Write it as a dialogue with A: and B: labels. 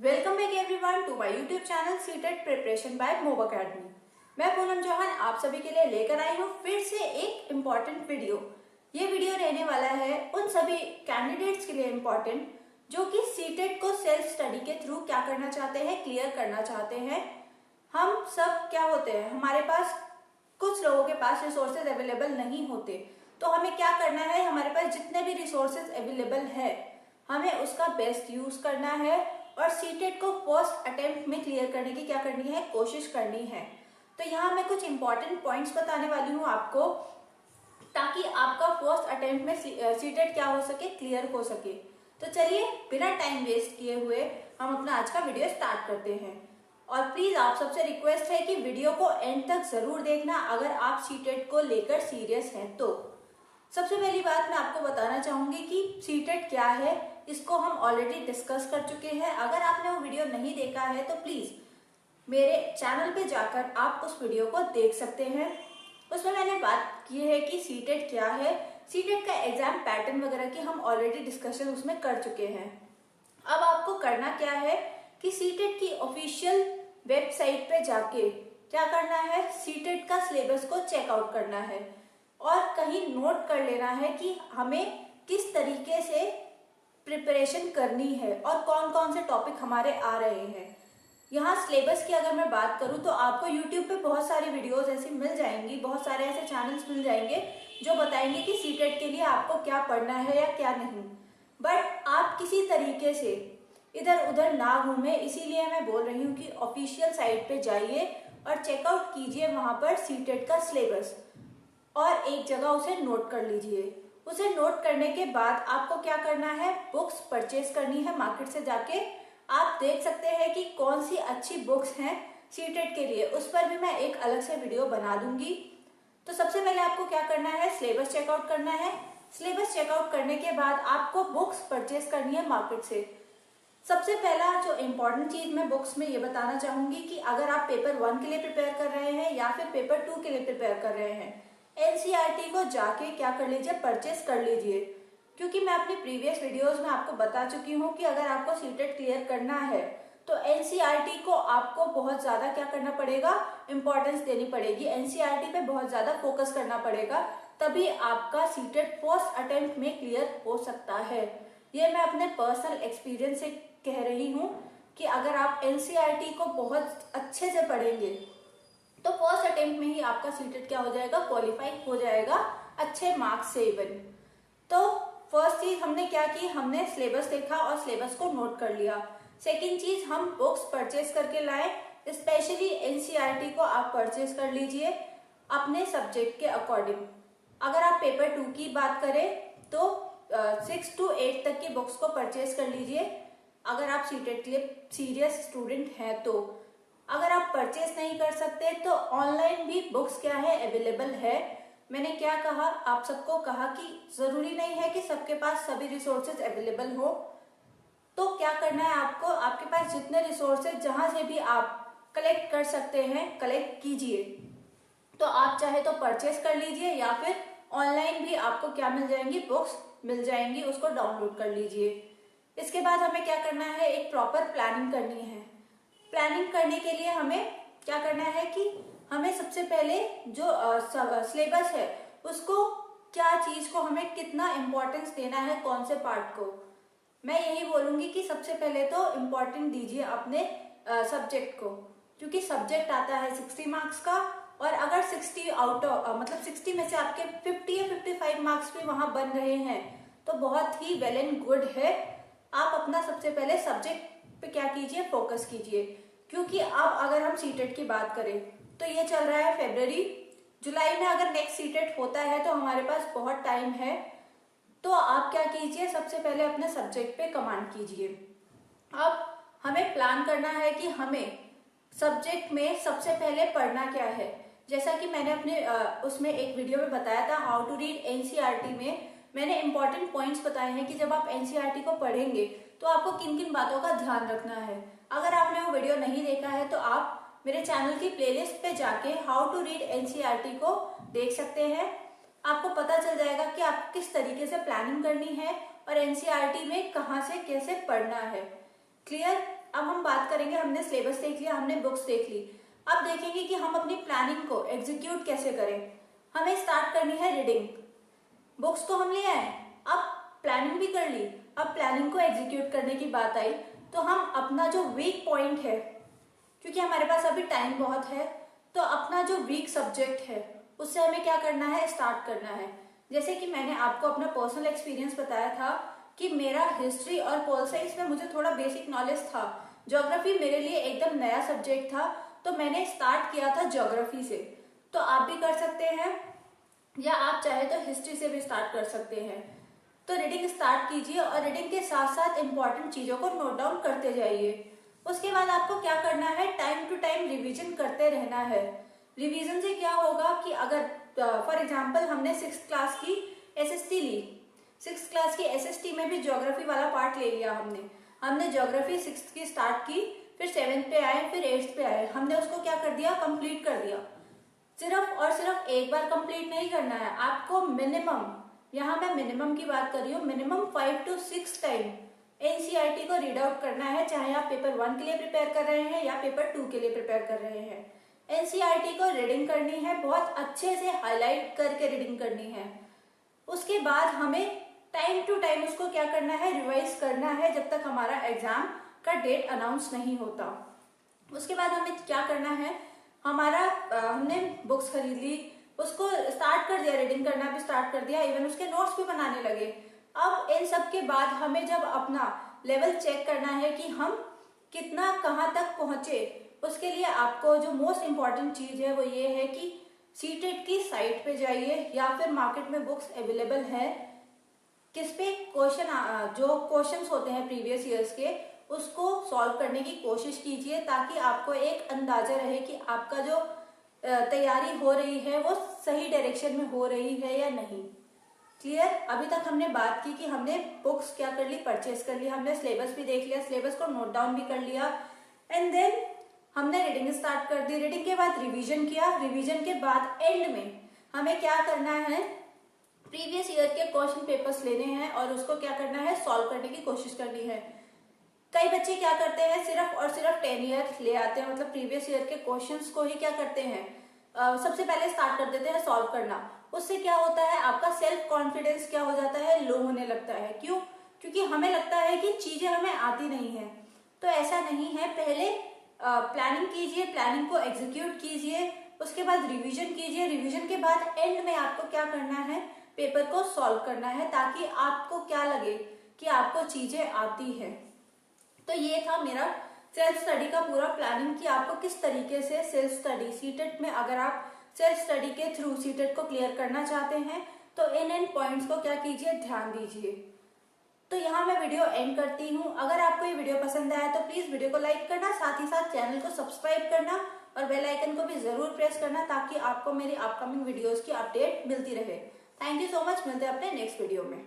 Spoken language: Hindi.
A: Welcome back everyone to my YouTube channel CTET preparation by Mob Academy. मैं पूनम चौहान आप सभी के लिए लेकर आई हूँ फिर से एक इम्पॉर्टेंट वीडियो। ये वीडियो रहने वाला है उन सभी कैंडिडेट्स के लिए इम्पॉर्टेंट जो कि सीटेट को सेल्फ स्टडी के थ्रू क्या करना चाहते हैं, क्लियर करना चाहते हैं। हम सब क्या होते हैं, हमारे पास कुछ लोगों के पास रिसोर्सेज अवेलेबल नहीं होते, तो हमें क्या करना है, हमारे पास जितने भी रिसोर्सेज अवेलेबल है हमें उसका बेस्ट यूज करना है और सीटेट को फर्स्ट अटेम्प्ट में क्लियर करने की क्या करनी है, कोशिश करनी है। तो यहाँ मैं कुछ इंपॉर्टेंट पॉइंट्स बताने वाली हूँ आपको, ताकि आपका फर्स्ट अटेम्प्ट में सीटेट क्या हो सके, क्लियर हो सके। तो चलिए बिना टाइम वेस्ट किए हुए हम अपना आज का वीडियो स्टार्ट करते हैं। और प्लीज आप सबसे रिक्वेस्ट है कि वीडियो को एंड तक जरूर देखना अगर आप सीटेट को लेकर सीरियस हैं तो। सबसे पहली बात मैं आपको बताना चाहूंगी कि सीटेट क्या है, इसको हम ऑलरेडी डिस्कस कर चुके हैं। अगर आपने वो वीडियो नहीं देखा है तो प्लीज मेरे चैनल पे जाकर आप उस वीडियो को देख सकते हैं। उसमें मैंने बात की है कि सीटेट क्या है, सीटेट का एग्जाम पैटर्न वगैरह की हम ऑलरेडी डिस्कशन उसमें कर चुके हैं। अब आपको करना क्या है कि सीटेट की ऑफिशियल वेबसाइट पे जाके क्या करना है, सीटेट का सिलेबस को चेकआउट करना है और कहीं नोट कर लेना है कि हमें किस तरीके से प्रिपरेशन करनी है और कौन कौन से टॉपिक हमारे आ रहे हैं। यहाँ सिलेबस की अगर मैं बात करूँ तो आपको YouTube पे बहुत सारी वीडियोस ऐसी मिल जाएंगी, बहुत सारे ऐसे चैनल्स मिल जाएंगे जो बताएंगे कि सीटेट के लिए आपको क्या पढ़ना है या क्या नहीं। बट आप किसी तरीके से इधर उधर ना घूमे, इसीलिए मैं बोल रही हूँ कि ऑफिशियल साइट पे जाइए और चेकआउट कीजिए वहां पर सीटेट का सिलेबस और एक जगह उसे नोट कर लीजिए। उसे नोट करने के बाद आपको क्या करना है, बुक्स परचेज करनी है मार्केट से जाके। आप देख सकते हैं कि कौन सी अच्छी बुक्स हैं सीटेट के लिए, उस पर भी मैं एक अलग से वीडियो बना दूंगी। तो सबसे पहले आपको क्या करना है, सिलेबस चेकआउट करना है। सिलेबस चेकआउट करने के बाद आपको बुक्स परचेज करनी है मार्केट से। सबसे पहला जो इम्पोर्टेंट चीज मैं बुक्स में ये बताना चाहूंगी कि अगर आप पेपर 1 के लिए प्रिपेयर कर रहे हैं या फिर पेपर 2 के लिए प्रिपेयर कर रहे हैं, एनसीईआरटी को जाके क्या कर लीजिए, परचेस कर लीजिए। क्योंकि मैं अपनी प्रीवियस वीडियोस में आपको बता चुकी हूँ कि अगर आपको सीटेट क्लियर करना है तो एनसीईआरटी को आपको बहुत ज्यादा क्या करना पड़ेगा, इंपॉर्टेंस देनी पड़ेगी, एनसीईआरटी पे बहुत ज्यादा फोकस करना पड़ेगा, तभी आपका सीटेट फर्स्ट अटेम्प्ट में क्लियर हो सकता है। ये मैं अपने पर्सनल एक्सपीरियंस से कह रही हूँ कि अगर आप एनसीईआरटी को बहुत अच्छे से पढ़ेंगे तो फर्स्ट अटेम्प्ट में ही आपका सीटेट क्या हो जाएगा, क्वालिफाई हो जाएगा अच्छे मार्क्स से इवन। तो फर्स्ट चीज हमने क्या की, हमने सिलेबस देखा और सिलेबस को नोट कर लिया। सेकंड चीज, हम बुक्स परचेज करके लाए, स्पेशली एनसीईआरटी को आप परचेज कर लीजिए अपने सब्जेक्ट के अकॉर्डिंग। अगर आप पेपर 2 की बात करें तो 6 to 8 तक की बुक्स को परचेज कर लीजिए अगर आप सीटेट के लिए सीरियस स्टूडेंट हैं तो। अगर आप परचेस नहीं कर सकते तो ऑनलाइन भी बुक्स क्या है, अवेलेबल है। मैंने क्या कहा, आप सबको कहा कि जरूरी नहीं है कि सबके पास सभी रिसोर्सेज अवेलेबल हो। तो क्या करना है आपको, आपके पास जितने रिसोर्सेज जहां से भी आप कलेक्ट कर सकते हैं कलेक्ट कीजिए। तो आप चाहे तो परचेस कर लीजिए या फिर ऑनलाइन भी आपको क्या मिल जाएंगी, बुक्स मिल जाएंगी, उसको डाउनलोड कर लीजिए। इसके बाद हमें क्या करना है, एक प्रॉपर प्लानिंग करनी है। प्लानिंग करने के लिए हमें क्या करना है कि हमें सबसे पहले जो सिलेबस है उसको, क्या चीज को हमें कितना इम्पोर्टेंस देना है, कौन से पार्ट को। मैं यही बोलूंगी कि सबसे पहले तो इम्पोर्टेंट दीजिए अपने सब्जेक्ट को, क्योंकि सब्जेक्ट आता है 60 मार्क्स का और अगर 60 आउट ऑफ मतलब 60 में से आपके 50 या 55 मार्क्स भी वहां बन रहे हैं तो बहुत ही वेल एंड गुड है। आप अपना सबसे पहले सब्जेक्ट पे क्या कीजिए, फोकस कीजिए। क्योंकि अब अगर हम सीटेट की बात करें तो ये चल रहा है फरवरी, जुलाई में अगर नेक्स्ट सीटेट होता है तो हमारे पास बहुत टाइम है। तो आप क्या कीजिए, सबसे पहले अपने सब्जेक्ट पे कमांड कीजिए। अब हमें प्लान करना है कि हमें सब्जेक्ट में सबसे पहले पढ़ना क्या है। जैसा कि मैंने अपने उसमें एक वीडियो में बताया था, हाउ टू रीड एनसीईआरटी में मैंने इंपॉर्टेंट पॉइंट्स बताए हैं कि जब आप एनसीईआरटी को पढ़ेंगे तो आपको किन किन बातों का ध्यान रखना है। अगर आपने वो वीडियो नहीं देखा है तो आप मेरे चैनल की प्लेलिस्ट पे जाके हाउ टू रीड एनसीईआरटी को देख सकते हैं। आपको पता चल जाएगा कि आपको किस तरीके से प्लानिंग करनी है और एनसीईआरटी में कहाँ से कैसे पढ़ना है। क्लियर। अब हम बात करेंगे, हमने सिलेबस देख लिया, हमने बुक्स देख ली, अब देखेंगे कि हम अपनी प्लानिंग को एग्जीक्यूट कैसे करें। हमें स्टार्ट करनी है रीडिंग। बुक्स तो हम ले आए, अब प्लानिंग भी कर ली। अब प्लानिंग को एग्जीक्यूट करने की बात आई तो हम अपना जो वीक पॉइंट है, क्योंकि हमारे पास अभी टाइम बहुत है, तो अपना जो वीक सब्जेक्ट है उससे हमें क्या करना है, स्टार्ट करना है। जैसे कि मैंने आपको अपना पर्सनल एक्सपीरियंस बताया था कि मेरा हिस्ट्री और पोल साइंस में मुझे थोड़ा बेसिक नॉलेज था, ज्योग्राफी मेरे लिए एकदम नया सब्जेक्ट था, तो मैंने स्टार्ट किया था ज्योग्राफी से। तो आप भी कर सकते हैं, या आप चाहे तो हिस्ट्री से भी स्टार्ट कर सकते हैं। तो रीडिंग स्टार्ट कीजिए और रीडिंग के साथ साथ इंपॉर्टेंट चीजों को नोट डाउन करते जाइए। उसके बाद आपको क्या करना है, टाइम टू टाइम रिवीजन करते रहना है। रिवीजन से क्या होगा कि अगर फॉर एग्जांपल हमने 6th क्लास की एसएसटी ली, 6th क्लास की एसएसटी में भी ज्योग्राफी वाला पार्ट ले लिया हमने ज्योग्राफी 6th की स्टार्ट की, फिर 7th पे आए, फिर 8th पे आए, हमने उसको क्या कर दिया, कंप्लीट कर दिया। सिर्फ और सिर्फ एक बार कंप्लीट नहीं करना है आपको, मिनिमम, यहाँ मैं मिनिमम की बात कर रही हूँ, मिनिमम 5 to 6 टाइम एनसीईआरटी को रीड आउट करना है, चाहे आप पेपर 1 के लिए प्रिपेयर कर रहे हैं या पेपर 2 के लिए प्रिपेयर कर रहे हैं। एनसीईआरटी को रीडिंग करनी है, बहुत अच्छे से हाईलाइट करके रीडिंग करनी है। उसके बाद हमें टाइम टू टाइम उसको क्या करना है, रिवाइज करना है, जब तक हमारा एग्जाम का डेट अनाउंस नहीं होता। उसके बाद हमें क्या करना है, हमारा हमने बुक्स खरीद ली, उसको स्टार्ट कर दिया, रीडिंग करना भी स्टार्ट कर दिया, इवन उसके नोट्स भी बनाने लगे। अब इन सब के बाद हमें जब अपना लेवल चेक करना है कि हम कितना कहाँ तक पहुंचे, उसके लिए आपको जो मोस्ट इम्पॉर्टेंट चीज है वो ये है कि सीटेट की साइट पे जाइए, या फिर मार्केट में बुक्स अवेलेबल है, किस पे क्वेश्चन, जो क्वेश्चंस होते हैं प्रीवियस ईयर्स के, उसको सॉल्व करने की कोशिश कीजिए, ताकि आपको एक अंदाजा रहे कि आपका जो तैयारी हो रही है वो सही डायरेक्शन में हो रही है या नहीं। क्लियर। अभी तक हमने बात की कि हमने बुक्स क्या कर ली, परचेज कर ली, हमने सिलेबस भी देख लिया, सिलेबस को नोट डाउन भी कर लिया, एंड देन हमने रीडिंग स्टार्ट कर दी। रीडिंग के बाद रिवीजन किया, रिवीजन के बाद एंड में हमें क्या करना है, प्रीवियस ईयर के क्वेश्चन पेपर्स लेने हैं और उसको क्या करना है, सॉल्व करने की कोशिश करनी है। कई बच्चे क्या करते हैं, सिर्फ और सिर्फ 10 ईयर ले आते हैं, मतलब प्रीवियस ईयर के क्वेश्चंस को ही क्या करते हैं, सबसे पहले स्टार्ट कर देते हैं सॉल्व करना। उससे क्या होता है, आपका सेल्फ कॉन्फिडेंस क्या हो जाता है, लो होने लगता है। क्यों? क्योंकि हमें लगता है कि चीजें हमें आती नहीं है। तो ऐसा नहीं है, पहले प्लानिंग कीजिए, प्लानिंग को एग्जीक्यूट कीजिए, उसके बाद रिवीजन कीजिए, रिवीजन के बाद एंड में आपको क्या करना है, पेपर को सॉल्व करना है, ताकि आपको क्या लगे कि आपको चीजें आती है। तो ये था मेरा सेल्फ स्टडी का पूरा प्लानिंग कि आपको किस तरीके से सेल्फ स्टडी, सीटेट में अगर आप सेल्फ स्टडी के थ्रू सीटेट को क्लियर करना चाहते हैं तो इन पॉइंट्स को क्या कीजिए, ध्यान दीजिए। तो यहाँ मैं वीडियो एंड करती हूँ। अगर आपको ये वीडियो पसंद आया तो प्लीज वीडियो को लाइक करना, साथ ही साथ चैनल को सब्सक्राइब करना और बेल आइकन को भी जरूर प्रेस करना, ताकि आपको मेरी अपकमिंग वीडियोस की अपडेट मिलती रहे। थैंक यू सो मच, मिलते हैं अपने नेक्स्ट वीडियो में।